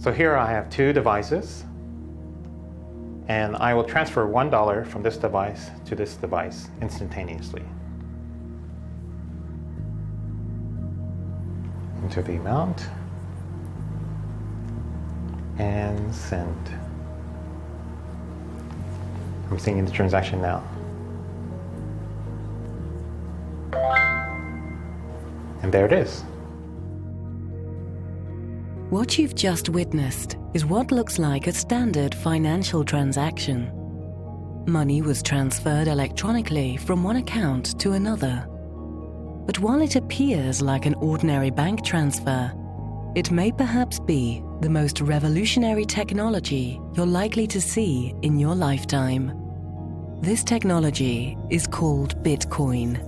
So here I have two devices, and I will transfer $1 from this device to this device instantaneously. Enter the amount and send. I'm seeing the transaction now. And there it is. What you've just witnessed is what looks like a standard financial transaction. Money was transferred electronically from one account to another. But while it appears like an ordinary bank transfer, it may perhaps be the most revolutionary technology you're likely to see in your lifetime. This technology is called Bitcoin.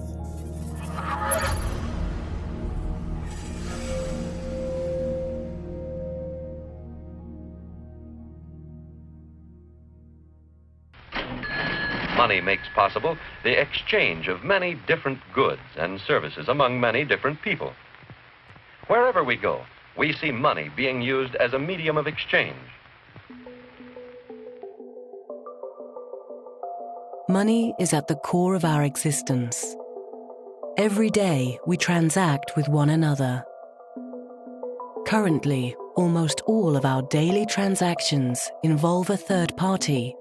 Money makes possible the exchange of many different goods and services among many different people. Wherever we go, we see money being used as a medium of exchange. Money is at the core of our existence. Every day we transact with one another. Currently, almost all of our daily transactions involve a third party,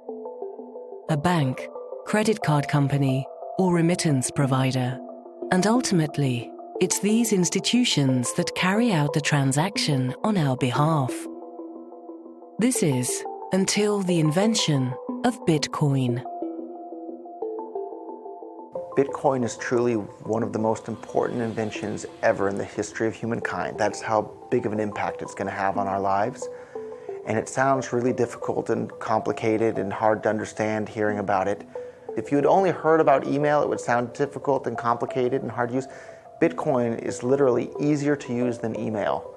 a bank, credit card company, or remittance provider. And ultimately, it's these institutions that carry out the transaction on our behalf. This is until the invention of Bitcoin. Bitcoin is truly one of the most important inventions ever in the history of humankind. That's how big of an impact it's going to have on our lives. And it sounds really difficult and complicated and hard to understand hearing about it. If you had only heard about email, it would sound difficult and complicated and hard to use. Bitcoin is literally easier to use than email.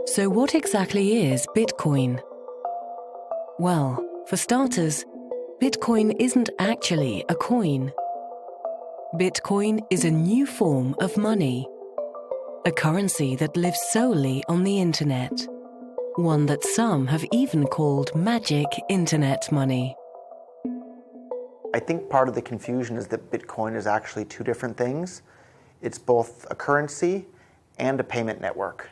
So what exactly is Bitcoin? Well, for starters, Bitcoin isn't actually a coin. Bitcoin is a new form of money, a currency that lives solely on the internet, one that some have even called magic internet money. I think part of the confusion is that Bitcoin is actually two different things. It's both a currency and a payment network.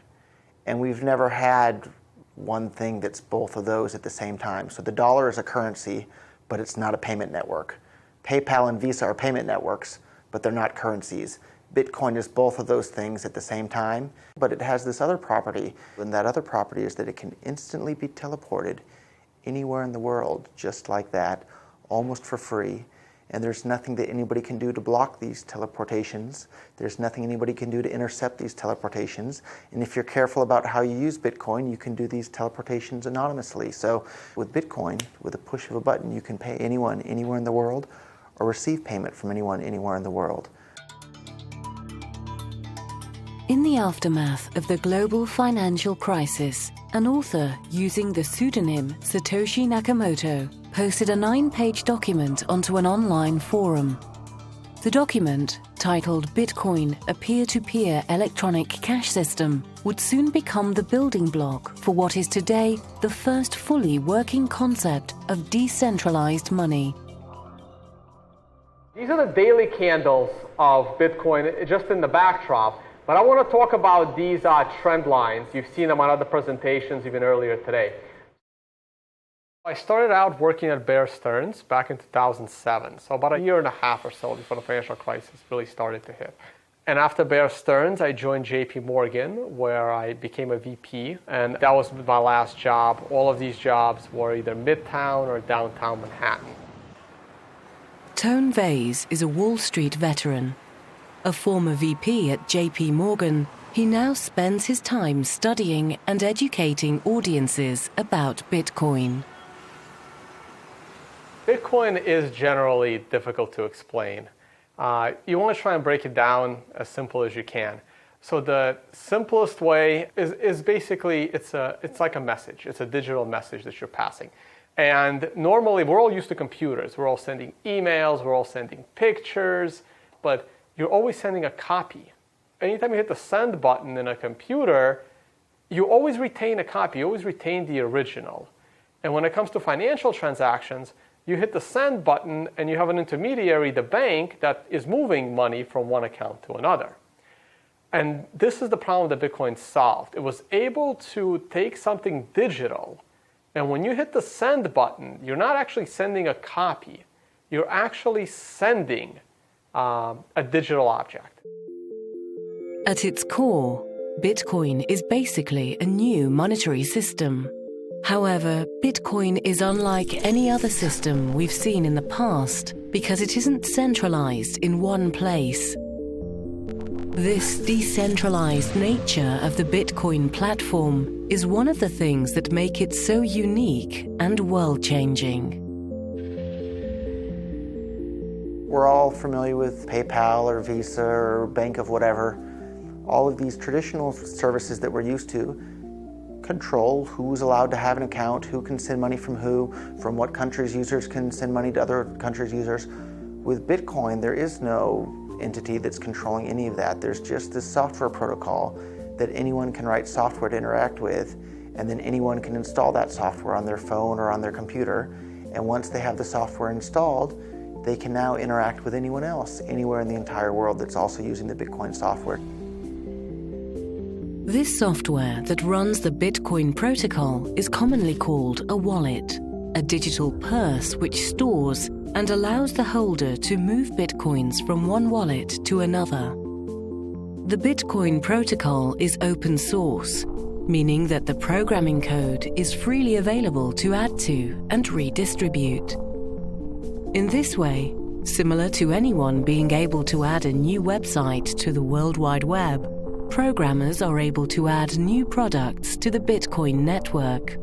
And we've never had one thing that's both of those at the same time. So the dollar is a currency, but it's not a payment network. PayPal and Visa are payment networks, but they're not currencies. Bitcoin is both of those things at the same time, but it has this other property, and that other property is that it can instantly be teleported anywhere in the world, just like that, almost for free. And there's nothing that anybody can do to block these teleportations. There's nothing anybody can do to intercept these teleportations. And if you're careful about how you use Bitcoin, you can do these teleportations anonymously. So with Bitcoin, with a push of a button, you can pay anyone anywhere in the world or receive payment from anyone anywhere in the world. In the aftermath of the global financial crisis, an author using the pseudonym Satoshi Nakamoto posted a 9-page document onto an online forum. The document, titled Bitcoin, a peer-to-peer electronic cash system, would soon become the building block for what is today the first fully working concept of decentralized money. These are the daily candles of Bitcoin, just in the backdrop. But I want to talk about these trend lines. You've seen them on other presentations even earlier today. I started out working at Bear Stearns back in 2007, so about a year and a half or so before the financial crisis really started to hit. And after Bear Stearns, I joined JP Morgan, where I became a VP, and that was my last job. All of these jobs were either Midtown or downtown Manhattan. Tone Vays is a Wall Street veteran. A former VP at JP Morgan, he now spends his time studying and educating audiences about Bitcoin. Bitcoin is generally difficult to explain. You want to try and break it down as simple as you can. So the simplest way is basically it's like a message. It's a digital message that you're passing. And normally we're all used to computers. We're all sending emails, we're all sending pictures, but you're always sending a copy. Anytime you hit the send button in a computer, you always retain a copy, you always retain the original. And when it comes to financial transactions, you hit the send button and you have an intermediary, the bank, that is moving money from one account to another. And this is the problem that Bitcoin solved. It was able to take something digital, and when you hit the send button, you're not actually sending a copy. You're actually sending a digital object. At its core, Bitcoin is basically a new monetary system. However, Bitcoin is unlike any other system we've seen in the past because it isn't centralized in one place. This decentralized nature of the Bitcoin platform is one of the things that make it so unique and world-changing. We're all familiar with PayPal or Visa or Bank of whatever. All of these traditional services that we're used to control who's allowed to have an account, who can send money from who, from what countries users can send money to other countries' users. With Bitcoin, there is no entity that's controlling any of that. There's just this software protocol that anyone can write software to interact with, and then anyone can install that software on their phone or on their computer. And once they have the software installed, they can now interact with anyone else, anywhere in the entire world that's also using the Bitcoin software. This software that runs the Bitcoin protocol is commonly called a wallet, a digital purse which stores and allows the holder to move Bitcoins from one wallet to another. The Bitcoin protocol is open source, meaning that the programming code is freely available to add to and redistribute. In this way, similar to anyone being able to add a new website to the World Wide Web, programmers are able to add new products to the Bitcoin network.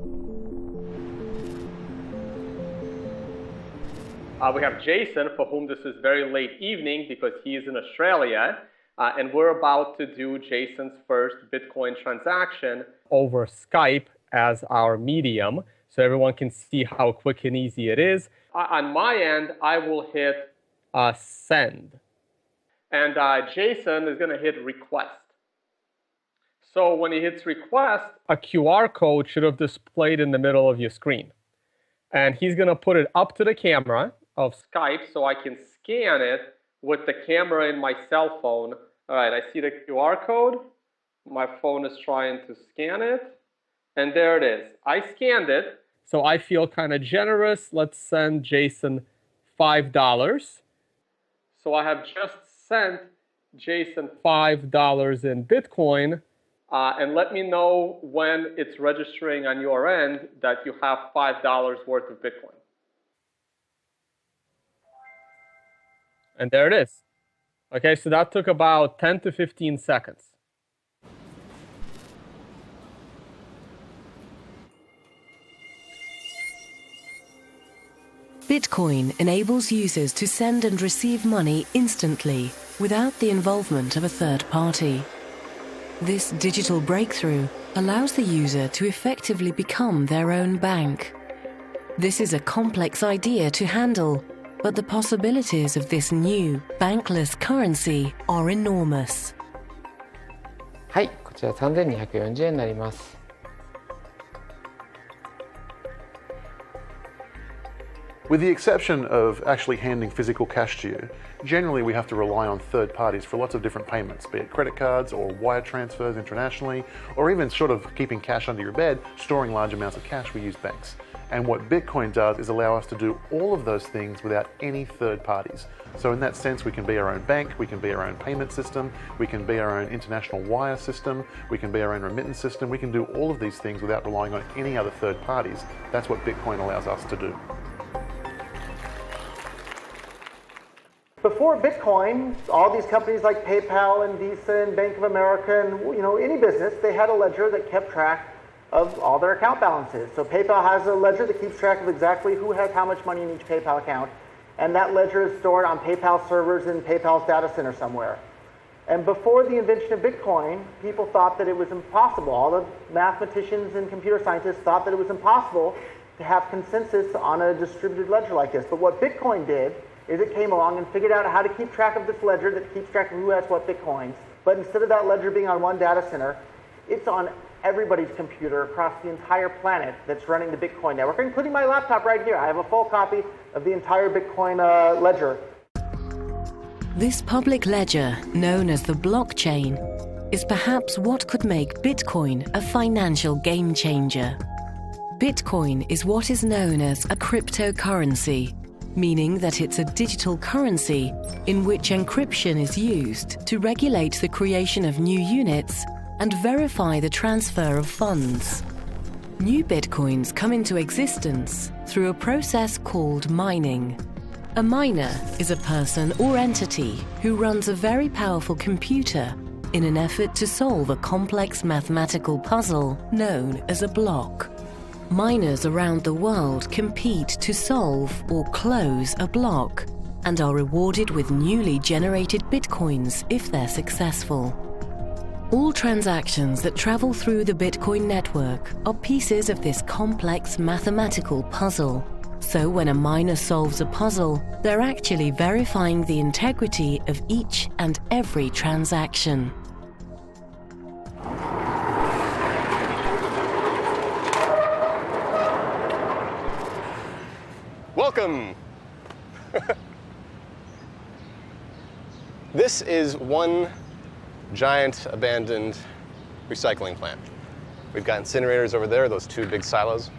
We have Jason, for whom this is very late evening because he is in Australia, and we're about to do Jason's first Bitcoin transaction over Skype as our medium, so everyone can see how quick and easy it is. On my end, I will hit send, and Jason is going to hit request. So when he hits request, a QR code should have displayed in the middle of your screen, and he's going to put it up to the camera of Skype so I can scan it with the camera in my cell phone. All right, I see the QR code. My phone is trying to scan it. And there it is. I scanned it. So I feel kind of generous. Let's send Jason $5. So I have just sent Jason $5 in Bitcoin. And let me know when it's registering on your end that you have $5 worth of Bitcoin. And there it is. Okay, so that took about 10 to 15 seconds. Bitcoin enables users to send and receive money instantly without the involvement of a third party. This digital breakthrough allows the user to effectively become their own bank. This is a complex idea to handle, but the possibilities of this new bankless currency are enormous. はい、こちら3240円になります。With the exception of actually handing physical cash to you, generally we have to rely on third parties for lots of different payments, be it credit cards or wire transfers internationally, or even sort of keeping cash under your bed, storing large amounts of cash, we use banks. And what Bitcoin does is allow us to do all of those things without any third parties. So in that sense, we can be our own bank, we can be our own payment system, we can be our own international wire system, we can be our own remittance system, we can do all of these things without relying on any other third parties. That's what Bitcoin allows us to do. Before Bitcoin, all these companies like PayPal and Visa and Bank of America and any business, they had a ledger that kept track of all their account balances. So PayPal has a ledger that keeps track of exactly who has how much money in each PayPal account, and that ledger is stored on PayPal servers in PayPal's data center somewhere. And before the invention of Bitcoin, people thought that it was impossible. All the mathematicians and computer scientists thought that it was impossible to have consensus on a distributed ledger like this. But what Bitcoin did is it came along and figured out how to keep track of this ledger that keeps track of who has what Bitcoins. But instead of that ledger being on one data center, it's on everybody's computer across the entire planet that's running the Bitcoin network, including my laptop right here. I have a full copy of the entire Bitcoin ledger. This public ledger, known as the blockchain, is perhaps what could make Bitcoin a financial game changer. Bitcoin is what is known as a cryptocurrency, meaning that it's a digital currency in which encryption is used to regulate the creation of new units and verify the transfer of funds. New Bitcoins come into existence through a process called mining. A miner is a person or entity who runs a very powerful computer in an effort to solve a complex mathematical puzzle known as a block. Miners around the world compete to solve or close a block and are rewarded with newly generated bitcoins if they're successful. All transactions that travel through the Bitcoin network are pieces of this complex mathematical puzzle. So when a miner solves a puzzle, they're actually verifying the integrity of each and every transaction. Welcome! This is one giant abandoned recycling plant. We've got incinerators over there, those two big silos.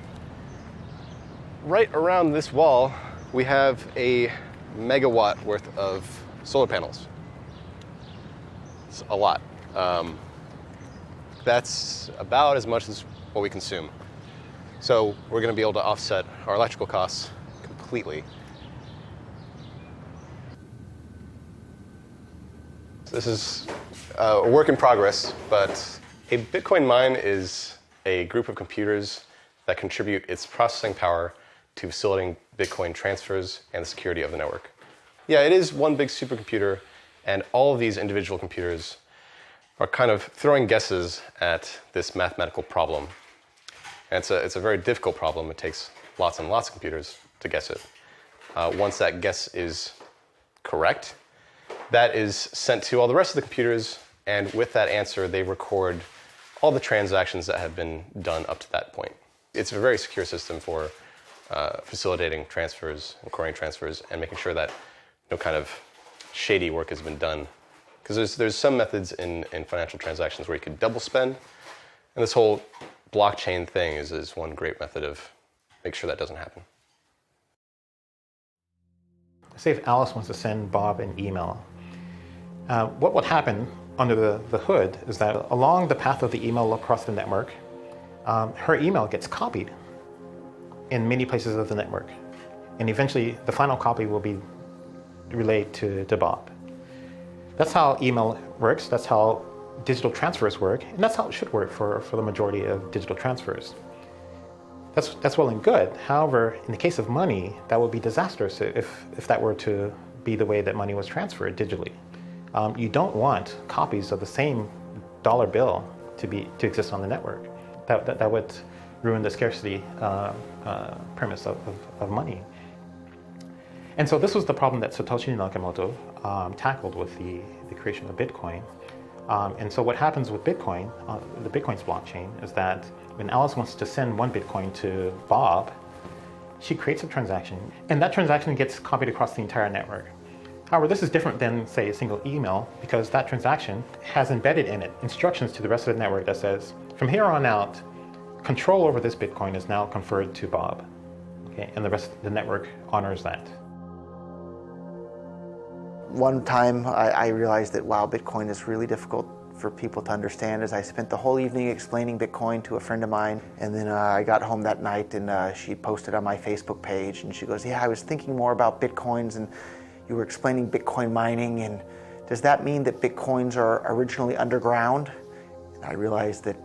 Right around this wall, we have a megawatt worth of solar panels. It's a lot. That's about as much as what we consume. So we're going to be able to offset our electrical costs completely. This is a work in progress, but a Bitcoin mine is a group of computers that contribute its processing power to facilitating Bitcoin transfers and the security of the network. Yeah, it is one big supercomputer, and all of these individual computers are kind of throwing guesses at this mathematical problem. And it's a very difficult problem. It takes lots and lots of computers to guess it. Once that guess is correct, that is sent to all the rest of the computers, and with that answer, they record all the transactions that have been done up to that point. It's a very secure system for facilitating transfers, recording transfers, and making sure that no kind of shady work has been done. Because there's some methods in financial transactions where you could double spend, and this whole blockchain thing is one great method of making sure that doesn't happen. Say if Alice wants to send Bob an email, what would happen under the hood is that along the path of the email across the network, her email gets copied in many places of the network. And eventually the final copy will be relayed to Bob. That's how email works, that's how digital transfers work, and that's how it should work for the majority of digital transfers. That's well and good. However, in the case of money, that would be disastrous if that were to be the way that money was transferred digitally. You don't want copies of the same dollar bill to exist on the network. That would ruin the scarcity premise of money. And so this was the problem that Satoshi Nakamoto tackled with the creation of Bitcoin. And so what happens with Bitcoin, the Bitcoin's blockchain, is that when Alice wants to send one Bitcoin to Bob, she creates a transaction, and that transaction gets copied across the entire network. However, this is different than, say, a single email, because that transaction has embedded in it instructions to the rest of the network that says, from here on out, control over this Bitcoin is now conferred to Bob. Okay? And the rest of the network honors that. One time I realized that, wow, Bitcoin is really difficult for people to understand, as I spent the whole evening explaining Bitcoin to a friend of mine, and then I got home that night and she posted on my Facebook page, and she goes, yeah, I was thinking more about Bitcoins, and you were explaining Bitcoin mining, and does that mean that Bitcoins are originally underground? And I realized that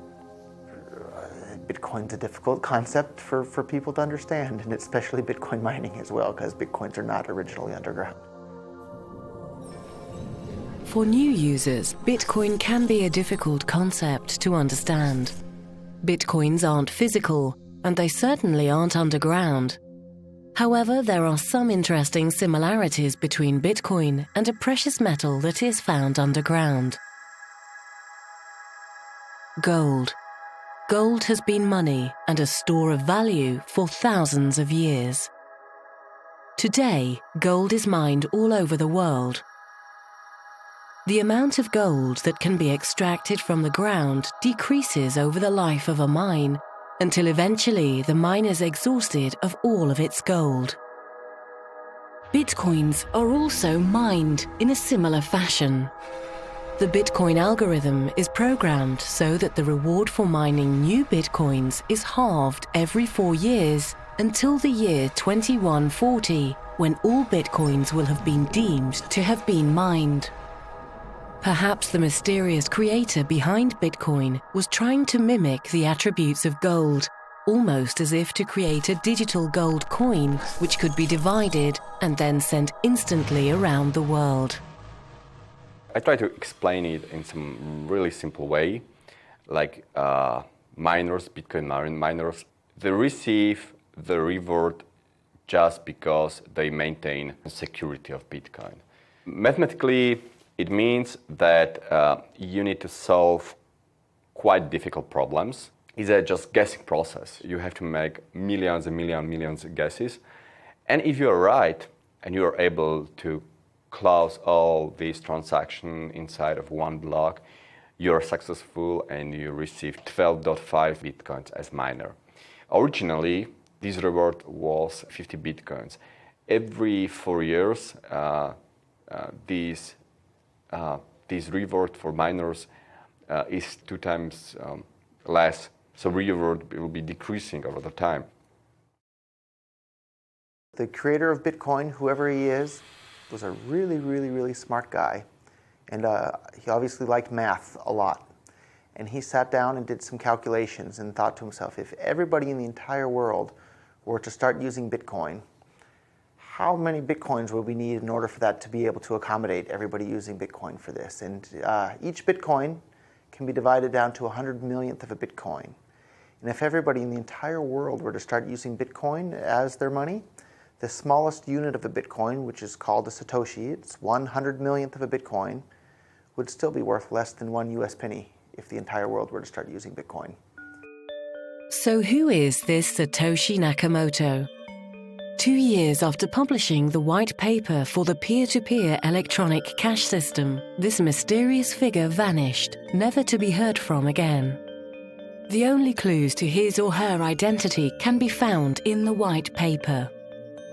Bitcoin's a difficult concept for people to understand, and especially Bitcoin mining as well, because Bitcoins are not originally underground. For new users, Bitcoin can be a difficult concept to understand. Bitcoins aren't physical, and they certainly aren't underground. However, there are some interesting similarities between Bitcoin and a precious metal that is found underground. Gold. gold has been money and a store of value for thousands of years. Today, gold is mined all over the world. The amount of gold that can be extracted from the ground decreases over the life of a mine, until eventually the mine is exhausted of all of its gold. Bitcoins are also mined in a similar fashion. The Bitcoin algorithm is programmed so that the reward for mining new Bitcoins is halved every 4 years until the year 2140, when all Bitcoins will have been deemed to have been mined. Perhaps the mysterious creator behind Bitcoin was trying to mimic the attributes of gold, almost as if to create a digital gold coin which could be divided and then sent instantly around the world. I try to explain it in some really simple way, like miners, Bitcoin miners, they receive the reward just because they maintain the security of Bitcoin. Mathematically, it means that you need to solve quite difficult problems. It's a just guessing process. You have to make millions and millions of guesses. And if you're right, and you're able to close all these transactions inside of one block, you're successful and you receive 12.5 Bitcoins as miner. Originally, this reward was 50 Bitcoins. Every 4 years, this reward for miners is 2 times less, so reward will be decreasing over the time. The creator of Bitcoin, whoever he is, was a really smart guy. And he obviously liked math a lot. And he sat down and did some calculations and thought to himself, if everybody in the entire world were to start using Bitcoin, how many Bitcoins would we need in order for that to be able to accommodate everybody using Bitcoin for this? And each Bitcoin can be divided down to 100 millionth of a Bitcoin. And if everybody in the entire world were to start using Bitcoin as their money, the smallest unit of a Bitcoin, which is called a Satoshi, it's 100 millionth of a Bitcoin, would still be worth less than 1 US penny if the entire world were to start using Bitcoin. So who is this Satoshi Nakamoto? 2 years after publishing the white paper for the peer-to-peer electronic cash system, this mysterious figure vanished, never to be heard from again. The only clues to his or her identity can be found in the white paper.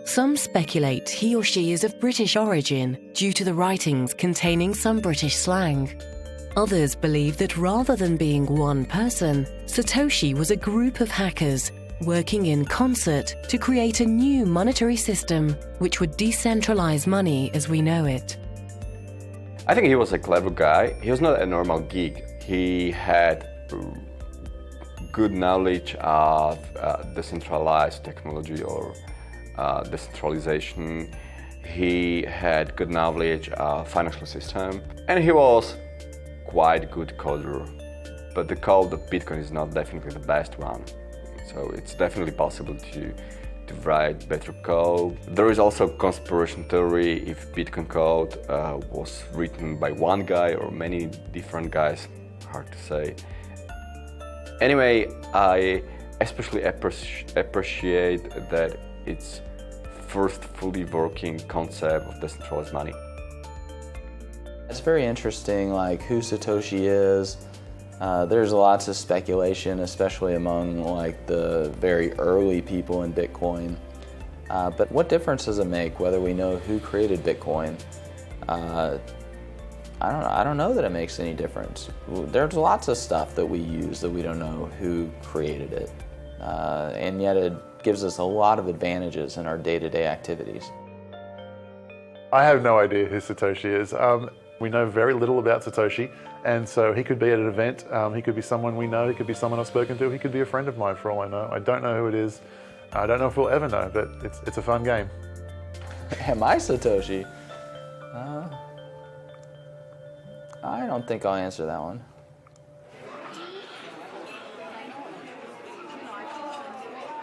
Some speculate he or she is of British origin due to the writings containing some British slang. Others believe that rather than being one person, Satoshi was a group of hackers working in concert to create a new monetary system which would decentralize money as we know it. I think he was a clever guy. He was not a normal geek. He had good knowledge of decentralized technology or decentralization. He had good knowledge of financial system, and he was quite good coder. But the code of Bitcoin is not definitely the best one. So it's definitely possible to write better code. There is also conspiracy theory if Bitcoin code was written by one guy or many different guys, hard to say. Anyway, I especially appreciate that it's first fully working concept of decentralized money. It's very interesting, like who Satoshi is. There's lots of speculation, especially among like the very early people in Bitcoin. But what difference does it make whether we know who created Bitcoin? I don't know that it makes any difference. There's lots of stuff that we use that we don't know who created it, and yet it gives us a lot of advantages in our day-to-day activities. I have no idea who Satoshi is. We know very little about Satoshi, and so he could be at an event, he could be someone we know, he could be someone I've spoken to, he could be a friend of mine for all I know. I don't know who it is. I don't know if we'll ever know, but it's a fun game. Am I Satoshi? I don't think I'll answer that one.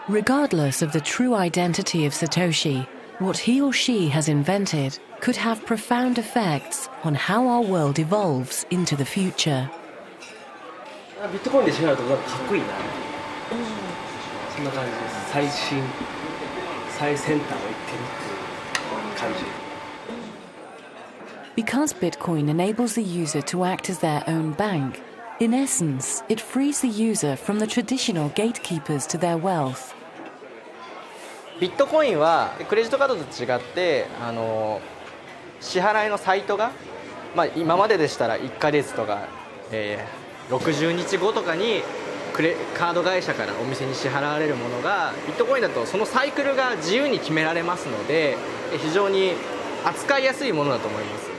Regardless of the true identity of Satoshi, what he or she has invented could have profound effects on how our world evolves into the future. ビットコインで支払うとなんかかっこいいな。そんな感じです。最先端を行ってるっていう感じ。Because Bitcoin enables the user to act as their own bank, in essence, it frees the user from the traditional gatekeepers to their wealth. ビットコインはクレジットカードと違って支払いのサイトが、今まででしたら1ヶ月とか、60日後とかにカード会社からお店に支払われるものがビットコインだとそのサイクルが自由に決められますので非常に扱いやすいものだと思います。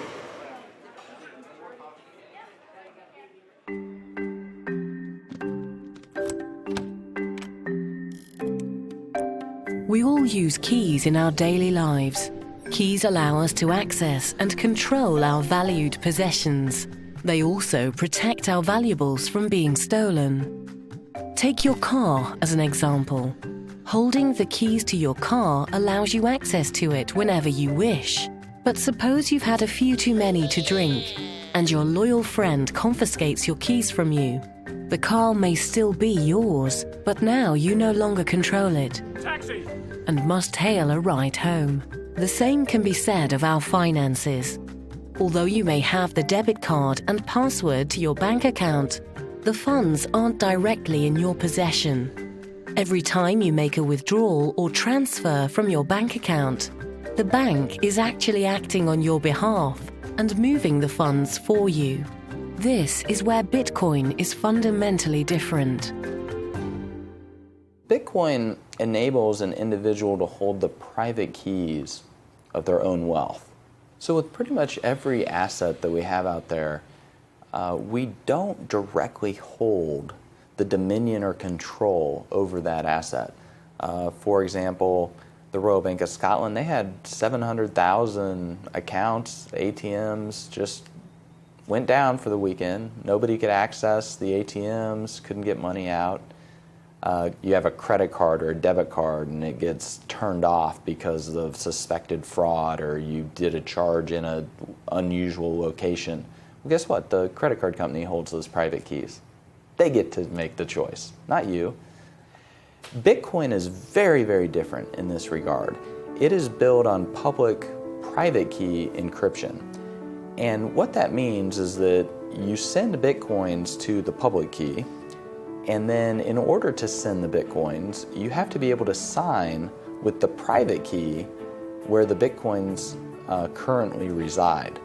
We all use keys in our daily lives. Keys allow us to access and control our valued possessions. They also protect our valuables from being stolen. Take your car as an example. Holding the keys to your car allows you access to it whenever you wish. But suppose you've had a few too many to drink, and your loyal friend confiscates your keys from you. The car may still be yours, but now you no longer control it. Taxi! And must hail a ride home. The same can be said of our finances. Although you may have the debit card and password to your bank account, the funds aren't directly in your possession. Every time you make a withdrawal or transfer from your bank account, the bank is actually acting on your behalf and moving the funds for you. This is where Bitcoin is fundamentally different. Bitcoin enables an individual to hold the private keys of their own wealth. So with pretty much every asset that we have out there, we don't directly hold the dominion or control over that asset. For example, the Royal Bank of Scotland, they had 700,000 accounts, ATMs, just went down for the weekend. Nobody could access the ATMs, couldn't get money out. You have a credit card or a debit card and it gets turned off because of suspected fraud or you did a charge in an unusual location. Well, guess what? The credit card company holds those private keys. They get to make the choice, not you. Bitcoin is very, very different in this regard. It is built on public-private key encryption. And what that means is that you send Bitcoins to the public key, and then in order to send the Bitcoins, you have to be able to sign with the private key where the Bitcoins currently reside.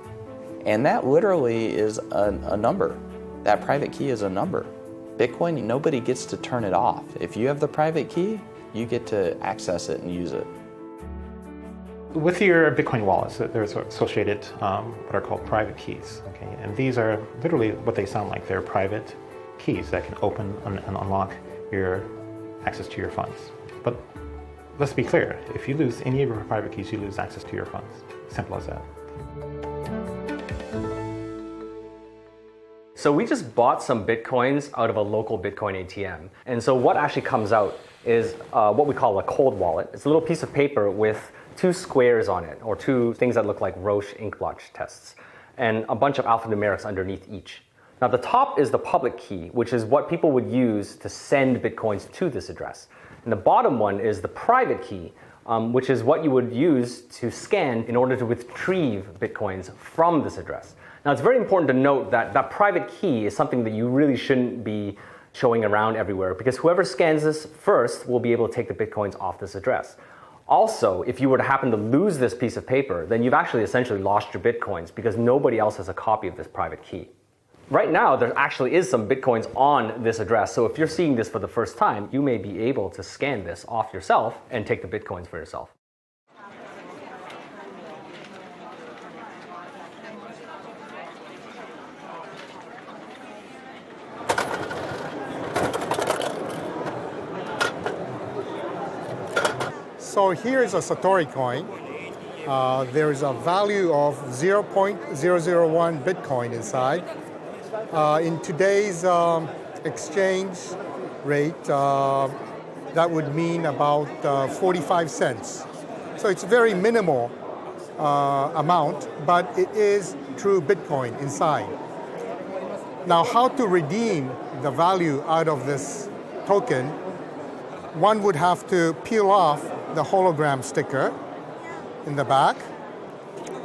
And that literally is a number. That private key is a number. Bitcoin, nobody gets to turn it off. If you have the private key, you get to access it and use it. With your Bitcoin wallets, there's associated what are called private keys. Okay? And these are literally what they sound like. They're private keys that can open and unlock your access to your funds. But let's be clear, if you lose any of your private keys, you lose access to your funds. Simple as that. So we just bought some Bitcoins out of a local Bitcoin ATM. And so what actually comes out is what we call a cold wallet. It's a little piece of paper with two squares on it, or two things that look like Roche ink blotch tests, and a bunch of alphanumerics underneath each. Now the top is the public key, which is what people would use to send Bitcoins to this address. And the bottom one is the private key, which is what you would use to scan in order to retrieve Bitcoins from this address. Now it's very important to note that that private key is something that you really shouldn't be showing around everywhere, because whoever scans this first will be able to take the Bitcoins off this address. Also, if you were to happen to lose this piece of paper, then you've actually essentially lost your Bitcoins because nobody else has a copy of this private key. Right now, there actually is some Bitcoins on this address, so if you're seeing this for the first time, you may be able to scan this off yourself and take the Bitcoins for yourself. So here is a Satori coin. There is a value of 0.001 Bitcoin inside. In today's exchange rate, that would mean about 45 cents. So it's a very minimal amount, but it is true Bitcoin inside. Now, how to redeem the value out of this token? One would have to peel off the hologram sticker in the back.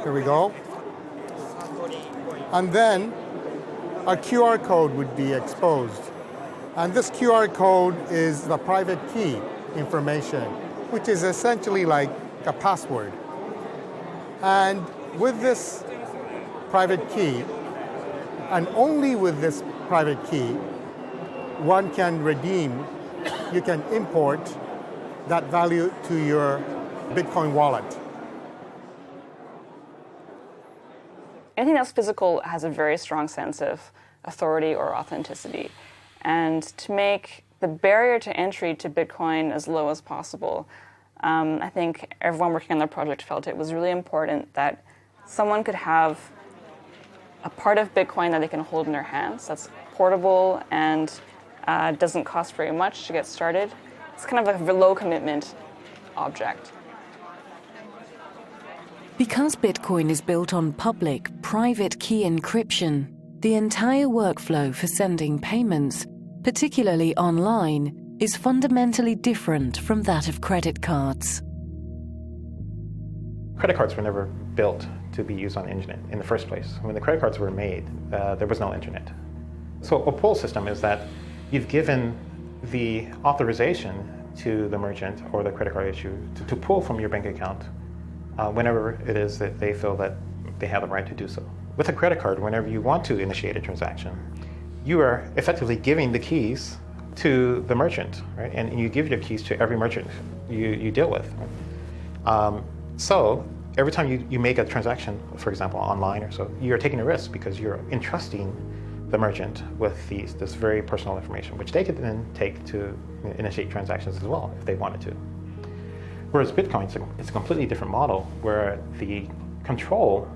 Here we go. And then a QR code would be exposed. And this QR code is the private key information, which is essentially like a password. And with this private key, and only with this private key, one can redeem, you can import that value to your Bitcoin wallet. Anything that's physical has a very strong sense of authority or authenticity. And to make the barrier to entry to Bitcoin as low as possible, I think everyone working on the project felt it was really important that someone could have a part of Bitcoin that they can hold in their hands that's portable and doesn't cost very much to get started. It's kind of a low commitment object. Because Bitcoin is built on public, private key encryption, the entire workflow for sending payments, particularly online, is fundamentally different from that of credit cards. Credit cards were never built to be used on the internet in the first place. When the credit cards were made, there was no internet. So a pull system is that you've given the authorization to the merchant or the credit card issuer to pull from your bank account whenever it is that they feel that they have the right to do so. With a credit card, whenever you want to initiate a transaction, you are effectively giving the keys to the merchant, right? And you give your keys to every merchant you deal with. So every time you make a transaction, for example, online or so, you're taking a risk because you're entrusting the merchant with this very personal information, which they could then take to initiate transactions as well if they wanted to. Whereas Bitcoin, it's a completely different model where the control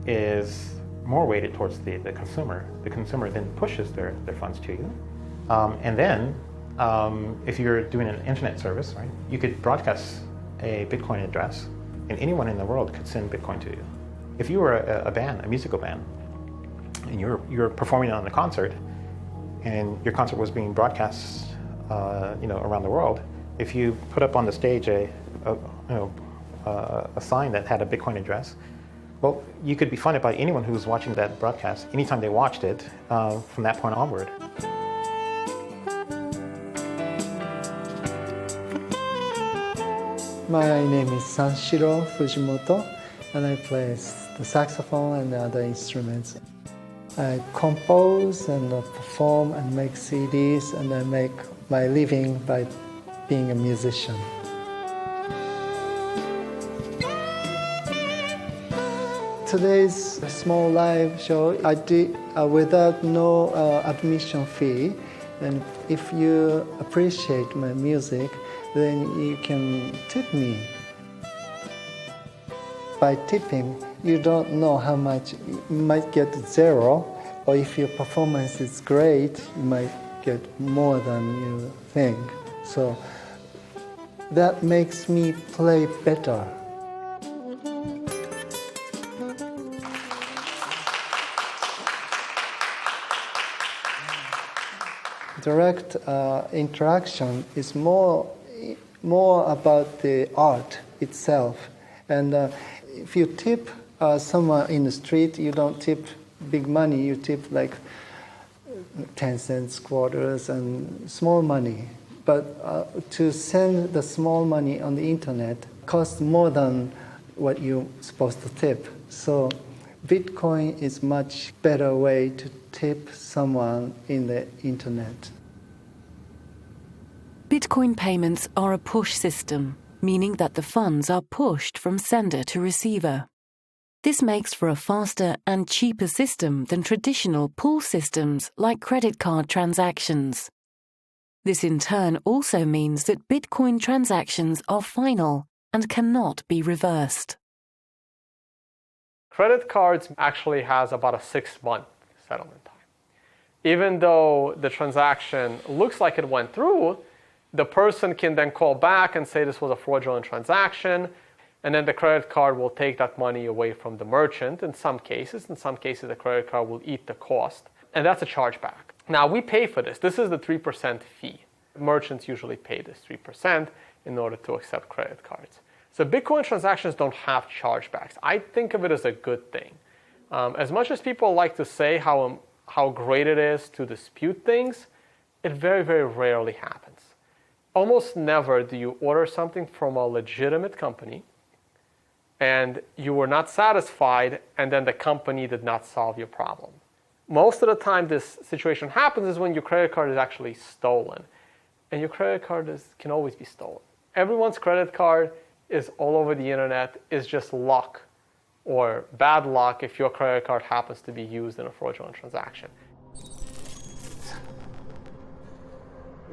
is more weighted towards the consumer. The consumer then pushes their funds to you. And then if you're doing an internet service, right, you could broadcast a Bitcoin address and anyone in the world could send Bitcoin to you. If you were a band, a musical band, and you're performing on a concert and your concert was being broadcast around the world, if you put up on the stage a sign that had a Bitcoin address, well, you could be funded by anyone who was watching that broadcast anytime they watched it from that point onward. My name is Sanshiro Fujimoto, and I play the saxophone and other instruments. I compose and perform and make CDs, and I make my living by being a musician. Today's small live show I did without no admission fee, and if you appreciate my music, then you can tip me. By tipping, you don't know how much. You might get 0, or if your performance is great, you might get more than you think. So that makes me play better. Direct interaction is more about the art itself. And if you tip someone in the street, you don't tip big money, you tip like 10 cents, quarters, and small money. But to send the small money on the internet costs more than what you're supposed to tip. So Bitcoin is much better way to tip someone in the internet. Bitcoin payments are a push system, meaning that the funds are pushed from sender to receiver. This makes for a faster and cheaper system than traditional pull systems like credit card transactions. This in turn also means that Bitcoin transactions are final and cannot be reversed. Credit cards actually has about a 6-month settlement time. Even though the transaction looks like it went through, the person can then call back and say this was a fraudulent transaction. and then the credit card will take that money away from the merchant in some cases. In some cases, the credit card will eat the cost, and that's a chargeback. Now, we pay for this. This is the 3% fee. Merchants usually pay this 3% in order to accept credit cards. So Bitcoin transactions don't have chargebacks. I think of it as a good thing. As much as people like to say how great it is to dispute things, it very, very rarely happens. Almost never do you order something from a legitimate company and you were not satisfied and then the company did not solve your problem. Most of the time this situation happens is when your credit card is actually stolen. And your credit card can always be stolen. Everyone's credit card is all over the internet. Is just luck or bad luck if your credit card happens to be used in a fraudulent transaction.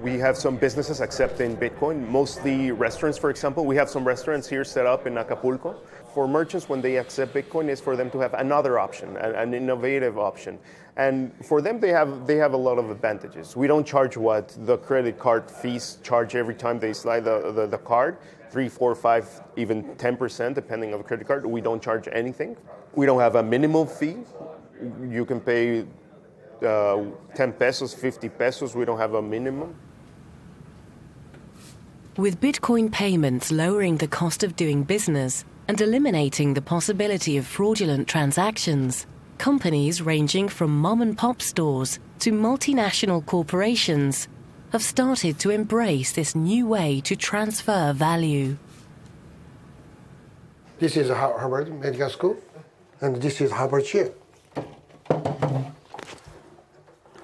We have some businesses accepting Bitcoin, mostly restaurants, for example. We have some restaurants here set up in Acapulco. For merchants, when they accept Bitcoin, is for them to have another option, an innovative option. And for them, they have a lot of advantages. We don't charge what the credit card fees charge every time they slide the card, 3, 4, 5, even 10%, depending on the credit card. We don't charge anything. We don't have a minimum fee. You can pay 10 pesos, 50 pesos. We don't have a minimum. With Bitcoin payments lowering the cost of doing business and eliminating the possibility of fraudulent transactions, companies ranging from mom-and-pop stores to multinational corporations have started to embrace this new way to transfer value. This is Harvard Medical School, and this is Harvard Chair.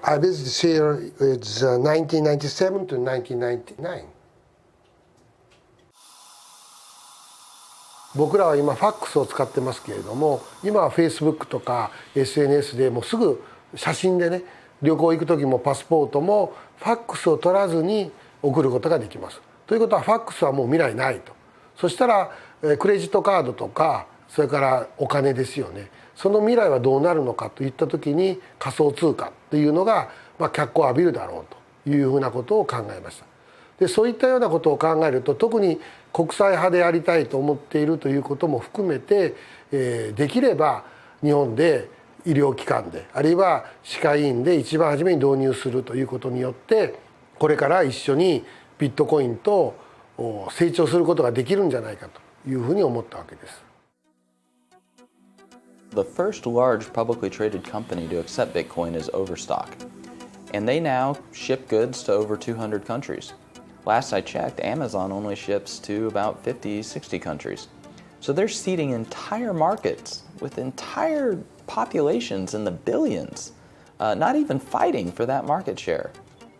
I visited here, it's 1997 to 1999. 僕らは今ファックスを使ってますけれども、今は Facebook とか SNS でもうすぐ写真でね、旅行行く時もパスポートもファックスを取らずに送ることができます。ということはファックスはもう未来ないと。そしたらクレジットカードとかそれからお金ですよね。その未来はどうなるのかといった時に仮想通貨っていうのが脚光を浴びるだろうというふうなことを考えました。でそういったようなことを考えると特に国際派でありたいと思っているということも含めて、できれば日本で医療機関であるいは歯科医院で一番初めに導入するということによってこれから一緒にビットコインと成長することができるんじゃないかというふうに思ったわけです。The first large publicly traded company to accept Bitcoin is Overstock, and they now ship goods to over 200 countries. Last I checked, Amazon only ships to about 50, 60 countries. So they're seeding entire markets with entire populations in the billions, not even fighting for that market share.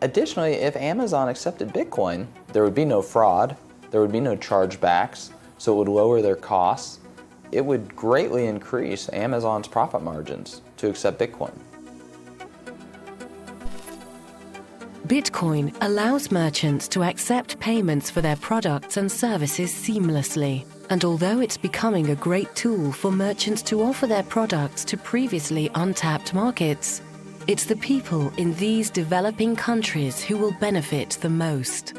Additionally, if Amazon accepted Bitcoin, there would be no fraud, there would be no chargebacks, so it would lower their costs. It would greatly increase Amazon's profit margins to accept Bitcoin. Bitcoin allows merchants to accept payments for their products and services seamlessly. And although it's becoming a great tool for merchants to offer their products to previously untapped markets, it's the people in these developing countries who will benefit the most.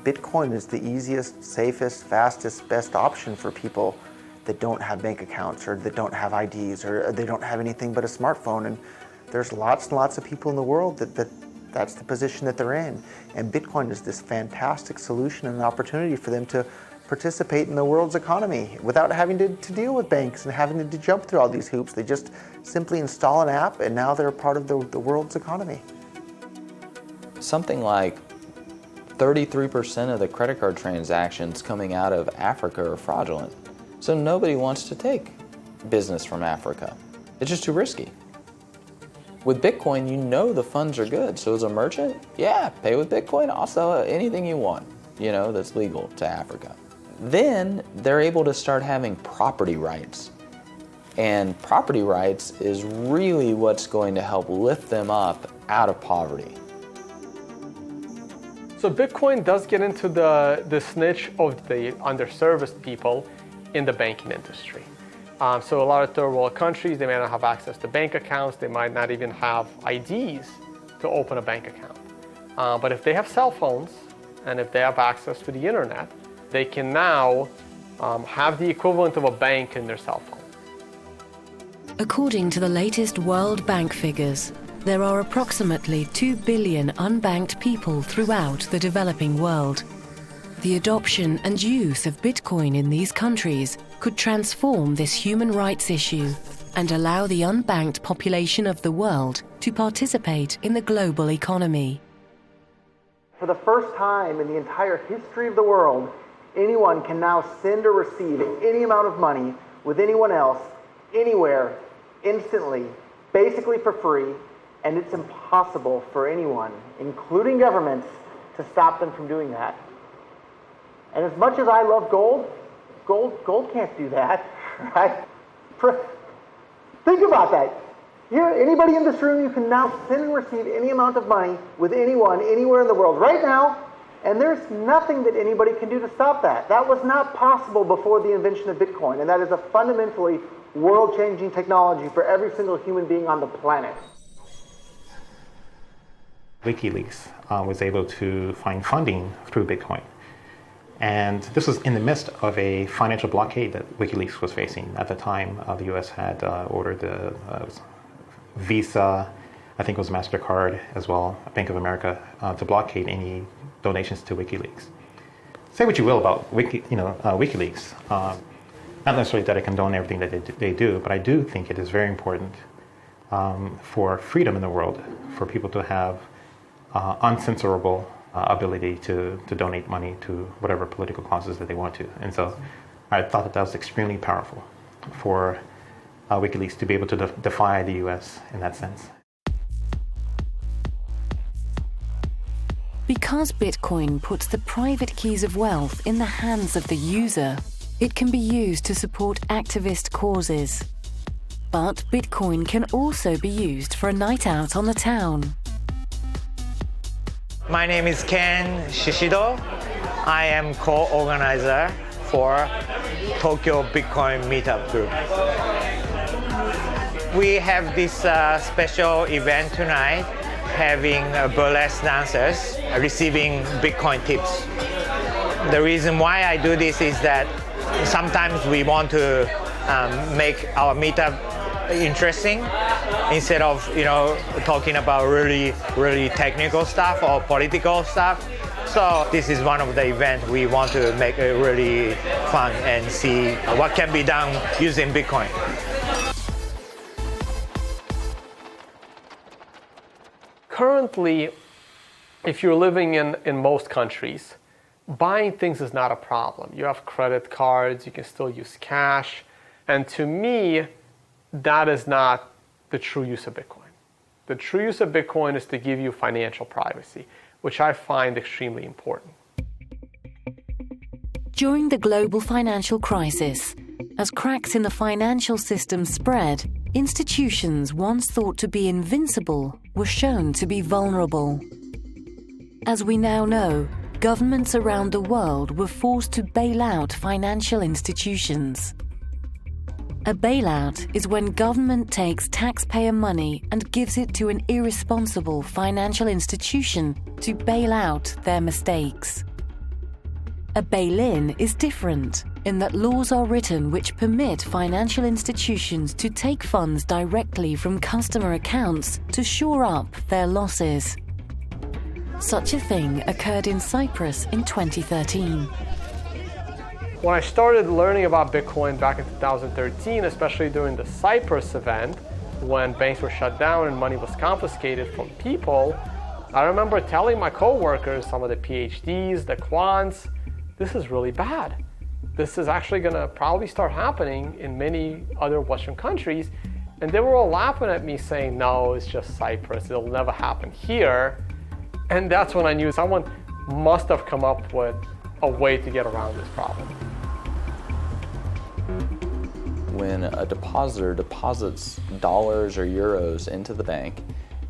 Bitcoin is the easiest, safest, fastest, best option for people that don't have bank accounts or that don't have IDs or they don't have anything but a smartphone. And there's lots and lots of people in the world that's the position that they're in. And Bitcoin is this fantastic solution and an opportunity for them to participate in the world's economy without having to deal with banks and having to jump through all these hoops. They just simply install an app and now they're part of the world's economy. Something like 33% of the credit card transactions coming out of Africa are fraudulent. So nobody wants to take business from Africa. It's just too risky. With Bitcoin, you know the funds are good. So as a merchant, yeah, pay with Bitcoin. I'll sell anything you want, that's legal to Africa. Then they're able to start having property rights. And property rights is really what's going to help lift them up out of poverty. So Bitcoin does get into this niche of the underserviced people in the banking industry. So a lot of third world countries, they may not have access to bank accounts. They might not even have IDs to open a bank account. But if they have cell phones and if they have access to the internet, they can now have the equivalent of a bank in their cell phone. According to the latest World Bank figures, there are approximately 2 billion unbanked people throughout the developing world. The adoption and use of Bitcoin in these countries could transform this human rights issue and allow the unbanked population of the world to participate in the global economy. For the first time in the entire history of the world, anyone can now send or receive any amount of money with anyone else, anywhere, instantly, basically for free, and it's impossible for anyone, including governments, to stop them from doing that. And as much as I love gold can't do that, right? Think about that. Here, anybody in this room, you can now send and receive any amount of money with anyone, anywhere in the world, right now, and there's nothing that anybody can do to stop that. That was not possible before the invention of Bitcoin, and that is a fundamentally world-changing technology for every single human being on the planet. WikiLeaks was able to find funding through Bitcoin. And this was in the midst of a financial blockade that WikiLeaks was facing. At the time, the US had ordered the Visa, I think it was MasterCard as well, Bank of America, to blockade any donations to WikiLeaks. Say what you will about WikiLeaks. Not necessarily that I condone everything that they do, but I do think it is very important for freedom in the world, for people to have uncensorable ability to donate money to whatever political causes that they want to. And so I thought that was extremely powerful for WikiLeaks to be able to defy the US in that sense. Because Bitcoin puts the private keys of wealth in the hands of the user, it can be used to support activist causes. But Bitcoin can also be used for a night out on the town. My name is Ken Shishido. I am co-organizer for Tokyo Bitcoin Meetup Group. We have this special event tonight, having burlesque dancers receiving Bitcoin tips. The reason why I do this is that sometimes we want to make our meetup interesting instead of talking about really technical stuff or political stuff. So this is one of the events we want to make it really fun and see what can be done using Bitcoin. Currently, if you're living in most countries, buying things is not a problem. You have credit cards, you can still use cash, and to me, that is not the true use of Bitcoin. The true use of Bitcoin is to give you financial privacy, which I find extremely important. During the global financial crisis, as cracks in the financial system spread, institutions once thought to be invincible were shown to be vulnerable. As we now know, governments around the world were forced to bail out financial institutions. A bailout is when government takes taxpayer money and gives it to an irresponsible financial institution to bail out their mistakes. A bail-in is different in that laws are written which permit financial institutions to take funds directly from customer accounts to shore up their losses. Such a thing occurred in Cyprus in 2013. When I started learning about Bitcoin back in 2013, especially during the Cyprus event, when banks were shut down and money was confiscated from people, I remember telling my coworkers, some of the PhDs, the quants, this is really bad. This is actually going to probably start happening in many other Western countries. And they were all laughing at me saying, no, it's just Cyprus. It'll never happen here. And that's when I knew someone must have come up with a way to get around this problem. When a depositor deposits dollars or euros into the bank,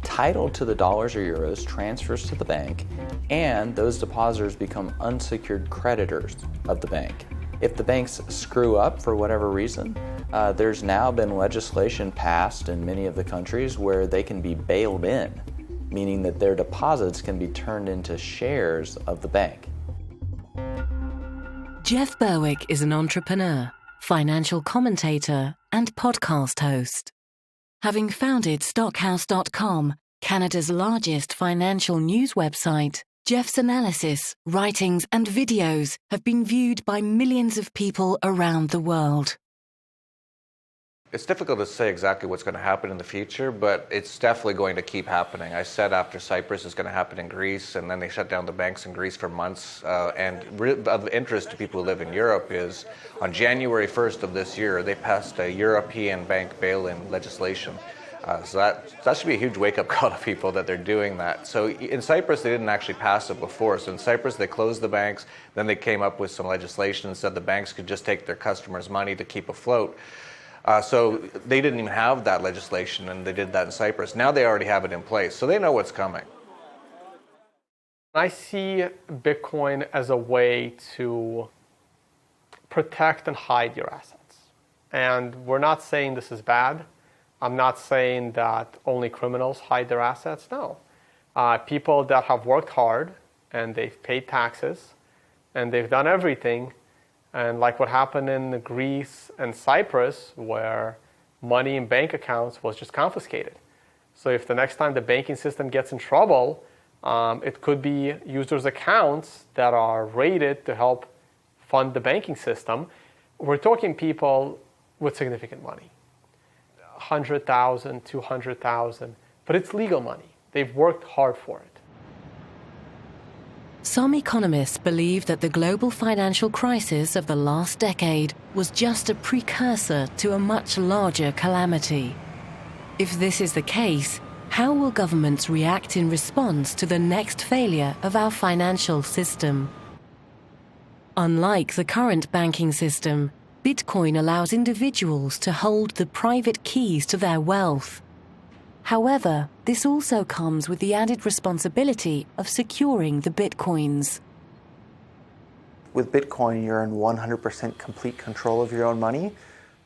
title to the dollars or euros transfers to the bank, and those depositors become unsecured creditors of the bank. If the banks screw up for whatever reason, there's now been legislation passed in many of the countries where they can be bailed in, meaning that their deposits can be turned into shares of the bank. Jeff Berwick is an entrepreneur, financial commentator, and podcast host. Having founded Stockhouse.com, Canada's largest financial news website, Jeff's analysis, writings, and videos have been viewed by millions of people around the world. It's difficult to say exactly what's going to happen in the future, but it's definitely going to keep happening. I said after Cyprus it's going to happen in Greece, and then they shut down the banks in Greece for months. And of interest to people who live in Europe is on January 1st of this year, they passed a European bank bail-in legislation. So that should be a huge wake-up call to people that they're doing that. So in Cyprus, they didn't actually pass it before. So in Cyprus, they closed the banks. Then they came up with some legislation and said the banks could just take their customers' money to keep afloat. So they didn't even have that legislation, and they did that in Cyprus. Now they already have it in place, so they know what's coming. I see Bitcoin as a way to protect and hide your assets. And we're not saying this is bad. I'm not saying that only criminals hide their assets. No. People that have worked hard and they've paid taxes and they've done everything. And like what happened in Greece and Cyprus, where money in bank accounts was just confiscated. So if the next time the banking system gets in trouble, it could be users' accounts that are rated to help fund the banking system. We're talking people with significant money, 100,000, 200,000, but it's legal money. They've worked hard for it. Some economists believe that the global financial crisis of the last decade was just a precursor to a much larger calamity. If this is the case, how will governments react in response to the next failure of our financial system? Unlike the current banking system, Bitcoin allows individuals to hold the private keys to their wealth. However, this also comes with the added responsibility of securing the Bitcoins. With Bitcoin, you're in 100% complete control of your own money,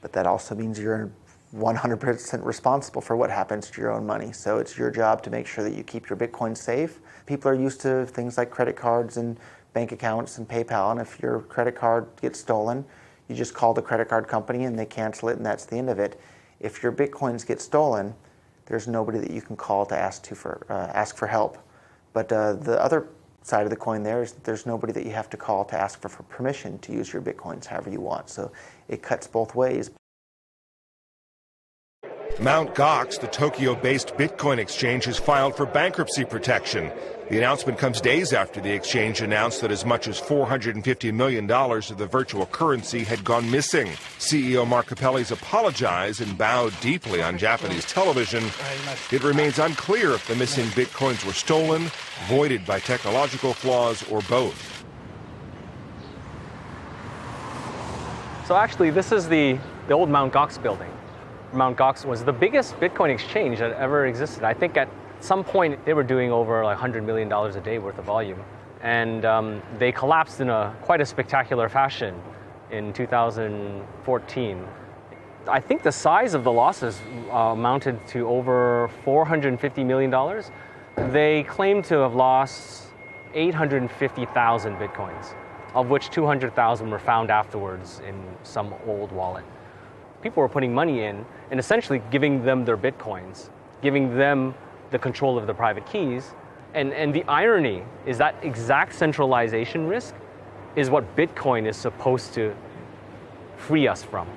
but that also means you're 100% responsible for what happens to your own money. So it's your job to make sure that you keep your Bitcoin safe. People are used to things like credit cards and bank accounts and PayPal, and if your credit card gets stolen, you just call the credit card company and they cancel it, and that's the end of it. If your Bitcoins get stolen, there's nobody that you can call to ask for help. But the other side of the coin there is that there's nobody that you have to call to ask for permission to use your Bitcoins however you want. So it cuts both ways. Mt. Gox, the Tokyo-based Bitcoin exchange, has filed for bankruptcy protection. The announcement comes days after the exchange announced that as much as $450 million of the virtual currency had gone missing. CEO Mark Capelli's apologized and bowed deeply on Japanese television. It remains unclear if the missing Bitcoins were stolen, voided by technological flaws, or both. So actually, this is the old Mt. Gox building. Mt. Gox was the biggest Bitcoin exchange that ever existed. I think at some point they were doing over like $100 million a day worth of volume. And they collapsed in quite a spectacular fashion in 2014. I think the size of the losses amounted to over $450 million. They claim to have lost 850,000 Bitcoins, of which 200,000 were found afterwards in some old wallet. People were putting money in and essentially giving them their Bitcoins, giving them the control of the private keys. And the irony is that exact centralization risk is what Bitcoin is supposed to free us from.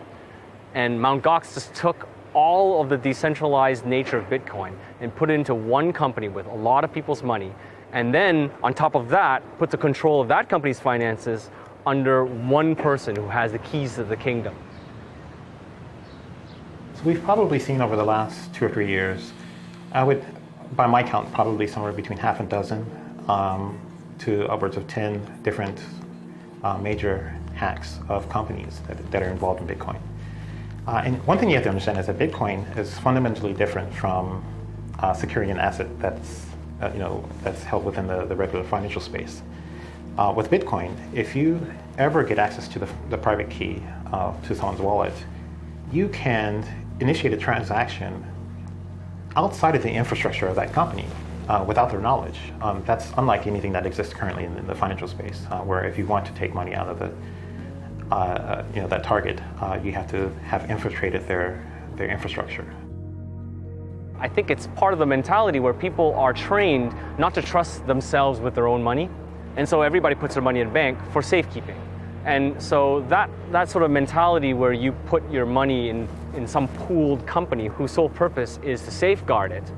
And Mt. Gox just took all of the decentralized nature of Bitcoin and put it into one company with a lot of people's money. And then on top of that, put the control of that company's finances under one person who has the keys to the kingdom. We've probably seen over the last 2 or 3 years, I would, by my count, probably somewhere between half a dozen to upwards of 10 different major hacks of companies that are involved in Bitcoin. And one thing you have to understand is that Bitcoin is fundamentally different from securing an asset that's held within the regular financial space. With Bitcoin, if you ever get access to the private key to someone's wallet, you can initiate a transaction outside of the infrastructure of that company without their knowledge. That's unlike anything that exists currently in the financial space, where if you want to take money out of that target, you have to have infiltrated their infrastructure. I think it's part of the mentality where people are trained not to trust themselves with their own money. And so everybody puts their money in a bank for safekeeping. And so that sort of mentality where you put your money in some pooled company whose sole purpose is to safeguard it,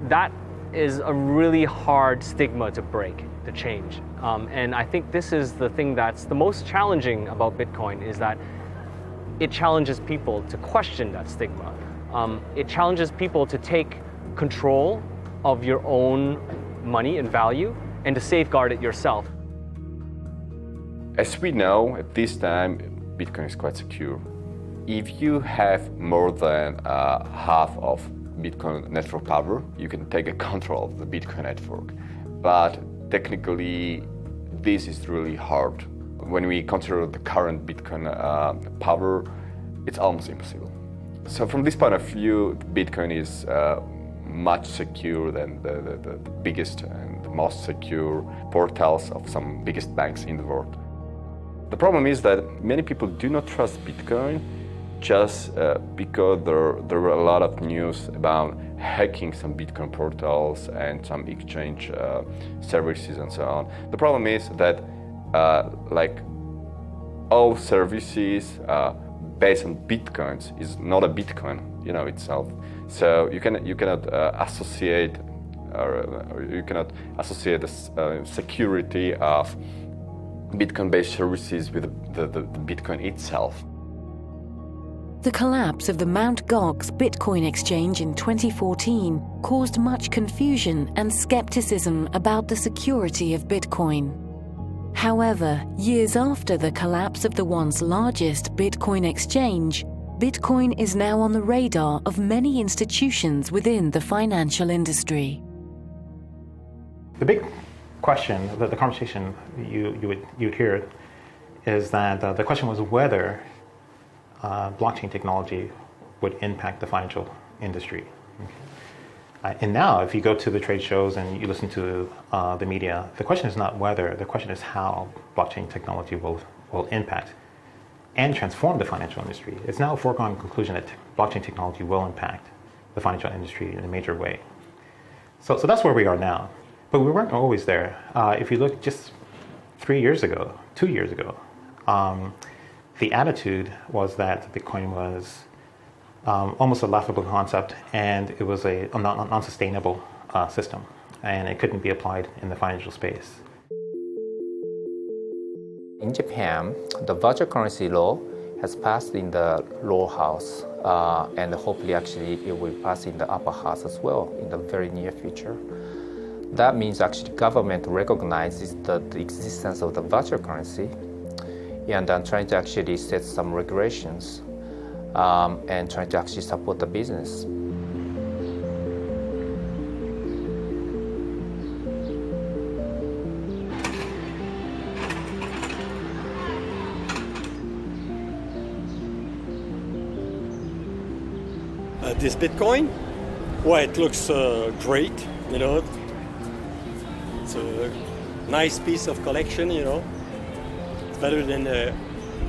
that is a really hard stigma to break, to change. And I think this is the thing that's the most challenging about Bitcoin, is that it challenges people to question that stigma. It challenges people to take control of your own money and value and to safeguard it yourself. As we know, at this time, Bitcoin is quite secure. If you have more than half of Bitcoin network power, you can take control of the Bitcoin network. But technically, this is really hard. When we consider the current Bitcoin power, it's almost impossible. So from this point of view, Bitcoin is much secure than the biggest and the most secure portals of some biggest banks in the world. The problem is that many people do not trust Bitcoin just because there were a lot of news about hacking some Bitcoin portals and some exchange services and so on. The problem is that like all services based on Bitcoins is not a Bitcoin, itself. So you cannot associate the security of Bitcoin-based services with the Bitcoin itself. The collapse of the Mt. Gox Bitcoin exchange in 2014 caused much confusion and skepticism about the security of Bitcoin. However, years after the collapse of the once largest Bitcoin exchange, Bitcoin is now on the radar of many institutions within the financial industry. The big question, the conversation you'd hear, is that the question was whether blockchain technology would impact the financial industry. And now, if you go to the trade shows and you listen to the media, the question is not whether, the question is how blockchain technology will impact and transform the financial industry. It's now a foregone conclusion that blockchain technology will impact the financial industry in a major way. So that's where we are now. But we weren't always there. If you look just 2 years ago, the attitude was that Bitcoin was almost a laughable concept, and it was a non-sustainable system, and it couldn't be applied in the financial space. In Japan, the virtual currency law has passed in the lower house, and hopefully actually it will pass in the upper house as well in the very near future. That means actually government recognizes the existence of the virtual currency, and then trying to actually set some regulations and trying to actually support the business. This Bitcoin, well, it looks great, It's a nice piece of collection, It's better than a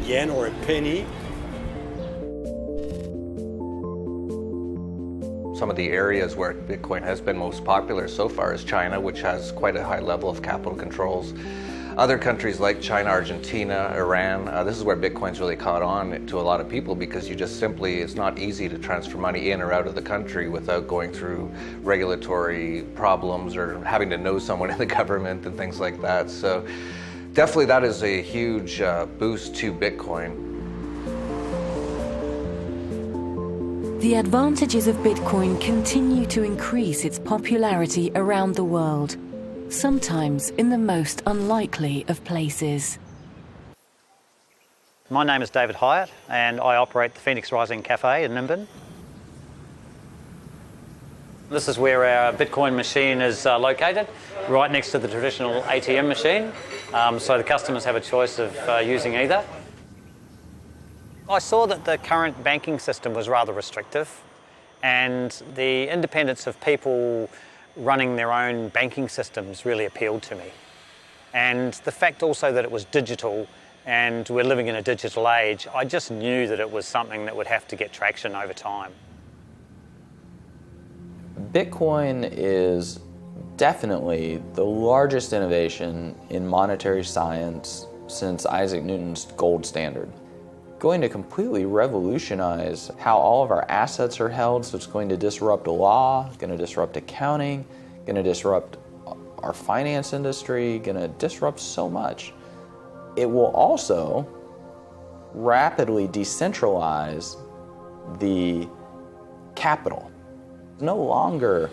yen or a penny. Some of the areas where Bitcoin has been most popular so far is China, which has quite a high level of capital controls. Other countries like China, Argentina, Iran, this is where Bitcoin's really caught on to a lot of people because it's not easy to transfer money in or out of the country without going through regulatory problems or having to know someone in the government and things like that. So definitely that is a huge boost to Bitcoin. The advantages of Bitcoin continue to increase its popularity around the world, sometimes in the most unlikely of places. My name is David Hyatt and I operate the Phoenix Rising Cafe in Nimbin. This is where our Bitcoin machine is located, right next to the traditional ATM machine, so the customers have a choice of using either. I saw that the current banking system was rather restrictive, and the independence of people running their own banking systems really appealed to me. And the fact also that it was digital and we're living in a digital age, I just knew that it was something that would have to get traction over time. Bitcoin is definitely the largest innovation in monetary science since Isaac Newton's gold standard. Going to completely revolutionize how all of our assets are held, so it's going to disrupt law, going to disrupt accounting, going to disrupt our finance industry, going to disrupt so much. It will also rapidly decentralize the capital. No longer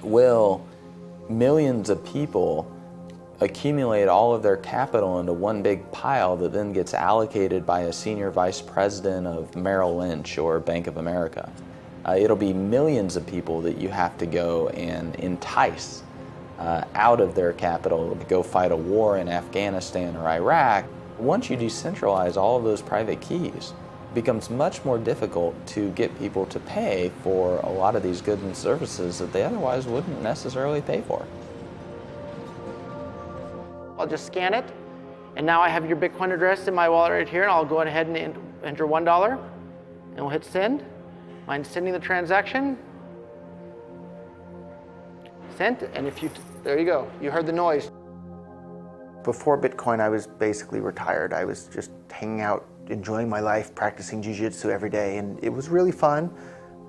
will millions of people accumulate all of their capital into one big pile that then gets allocated by a senior vice president of Merrill Lynch or Bank of America. It'll be millions of people that you have to go and entice out of their capital to go fight a war in Afghanistan or Iraq. Once you decentralize all of those private keys, it becomes much more difficult to get people to pay for a lot of these goods and services that they otherwise wouldn't necessarily pay for. I'll just scan it, and now I have your Bitcoin address in my wallet right here, and I'll go ahead and enter $1, and we'll hit send. Mind sending the transaction? Sent, and there you go, you heard the noise. Before Bitcoin, I was basically retired. I was just hanging out, enjoying my life, practicing jiu-jitsu every day, and it was really fun,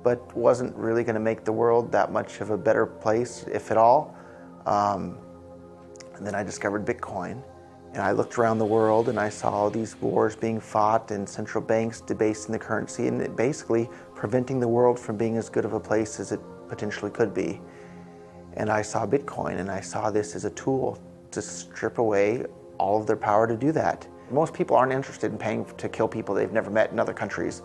but wasn't really going to make the world that much of a better place, if at all. And then I discovered Bitcoin, and I looked around the world and I saw all these wars being fought and central banks debasing the currency and basically preventing the world from being as good of a place as it potentially could be. And I saw Bitcoin, and I saw this as a tool to strip away all of their power to do that. Most people aren't interested in paying to kill people they've never met in other countries.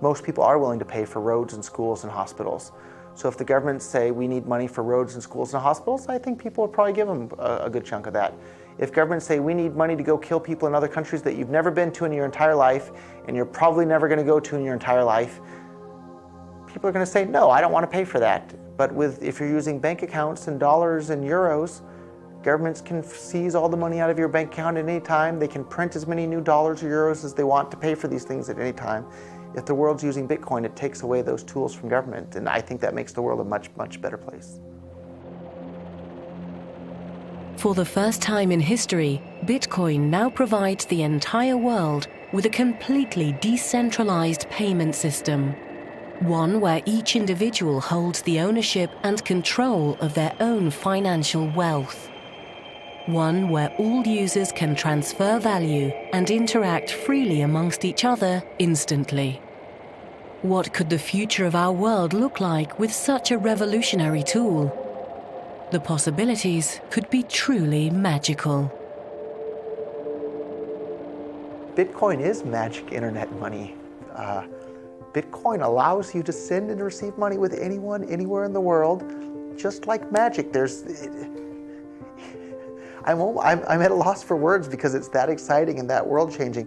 Most people are willing to pay for roads and schools and hospitals. So if the governments say we need money for roads and schools and hospitals, I think people would probably give them a good chunk of that. If governments say we need money to go kill people in other countries that you've never been to in your entire life and you're probably never going to go to in your entire life, people are going to say, no, I don't want to pay for that. But if you're using bank accounts and dollars and euros, governments can seize all the money out of your bank account at any time. They can print as many new dollars or euros as they want to pay for these things at any time. If the world's using Bitcoin, it takes away those tools from government, and I think that makes the world a much, much better place. For the first time in history, Bitcoin now provides the entire world with a completely decentralized payment system. One where each individual holds the ownership and control of their own financial wealth. One where all users can transfer value and interact freely amongst each other instantly. What could the future of our world look like with such a revolutionary tool? The possibilities could be truly magical. Bitcoin is magic internet money. Bitcoin allows you to send and receive money with anyone, anywhere in the world, just like magic. I'm at a loss for words because it's that exciting and that world-changing.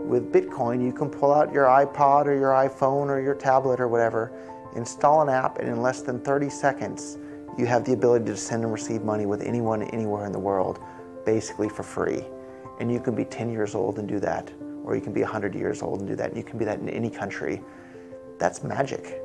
With Bitcoin, you can pull out your iPod or your iPhone or your tablet or whatever, install an app, and in less than 30 seconds, you have the ability to send and receive money with anyone, anywhere in the world, basically for free. And you can be 10 years old and do that, or you can be 100 years old and do that. You can be that in any country. That's magic.